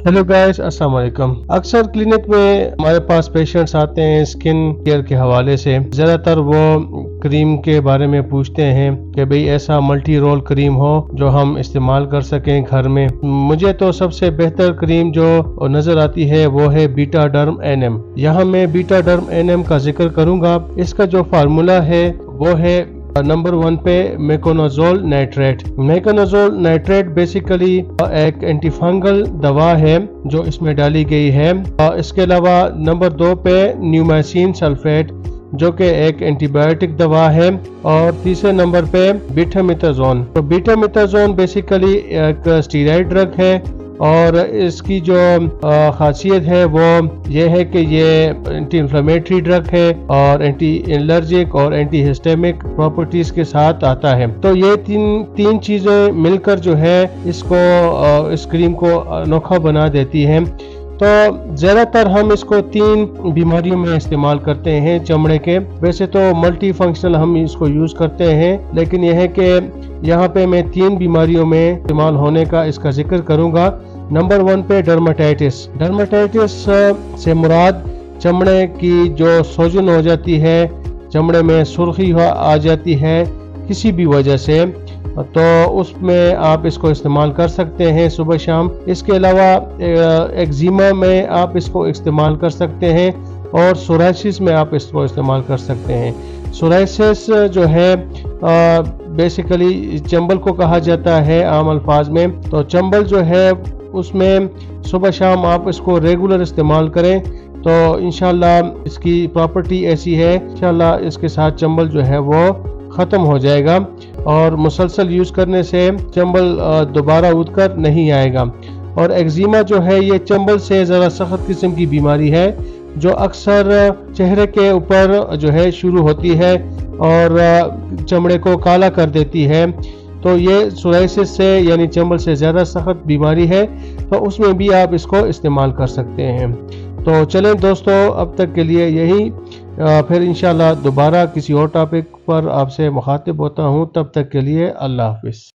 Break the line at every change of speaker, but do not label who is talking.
Hello guys, अस्सलाम वालेकुम। अक्सर क्लिनिक में हमारे पास पेशेंट्स आते हैं स्किन केयर के हवाले से। ज़्यादातर वो क्रीम के बारे में पूछते हैं कि भाई ऐसा मल्टी रोल क्रीम हो जो हम इस्तेमाल कर सकें घर में। मुझे तो सबसे बेहतर क्रीम जो नज़र आती है वो है बीटा डर्म NM। यहाँ मैं बीटा डर्म NM का जिक्र करूँगा। इसका जो फार्मूला है वो है नंबर 1 पे मेकोनाजोल नाइट्रेट। मेकोनाजोल नाइट्रेट बेसिकली एक एंटीफंगल दवा है जो इसमें डाली गई है। इसके अलावा नंबर 2 पे न्यूमाइसिन सल्फेट जो कि एक एंटीबायोटिक दवा है। और तीसरे नंबर पे बीटामिथाजोन। तो बीटामिथाजोन बेसिकली एक स्टीरॉयड ड्रग है और इसकी जो खासियत है वो ये है कि ये एंटी इन्फ्लेमेटरी ड्रग है और एंटी एलर्जिक और एंटी हिस्टेमिक प्रॉपर्टीज के साथ आता है। तो ये तीन चीज़ें मिलकर जो है इसको इस क्रीम को अनोखा बना देती हैं। तो ज़्यादातर हम इसको 3 बीमारियों में इस्तेमाल करते हैं चमड़े के। वैसे तो मल्टी फंक्शनल हम इसको यूज़ करते हैं, लेकिन यह है कि यहाँ पे मैं 3 बीमारियों में इस्तेमाल होने का इसका जिक्र करूँगा। नंबर 1 पे डर्माटाइटिस। डर्माटाइटिस से मुराद चमड़े की जो सूजन हो जाती है, चमड़े में सुर्खी आ जाती है किसी भी वजह से, तो उसमें आप इसको इस्तेमाल कर सकते हैं सुबह शाम। इसके अलावा एक्जिमा में आप इसको इस्तेमाल कर सकते हैं और सोराइसिस में आप इसको इस्तेमाल कर सकते हैं। सोराइसिस जो है बेसिकली चंबल को कहा जाता है आम अल्फाज में। तो चंबल जो है उसमें सुबह शाम आप इसको रेगुलर इस्तेमाल करें तो इंशाल्लाह इसकी प्रॉपर्टी ऐसी है, इंशाल्लाह इसके साथ चंबल जो है वो ख़त्म हो जाएगा और मुसलसल यूज़ करने से चंबल दोबारा उठकर नहीं आएगा। और एक्जिमा जो है ये चंबल से ज़रा सख्त किस्म की बीमारी है जो अक्सर चेहरे के ऊपर जो है शुरू होती है और चमड़े को काला कर देती है। तो ये सोराइसिस से यानी चंबल से ज़्यादा सख्त बीमारी है, तो उसमें भी आप इसको इस्तेमाल कर सकते हैं। तो चलें दोस्तों, अब तक के लिए यही। फिर इंशाल्लाह दोबारा किसी और टॉपिक पर आपसे मुखातिब होता हूँ। तब तक के लिए अल्लाह हाफिज़।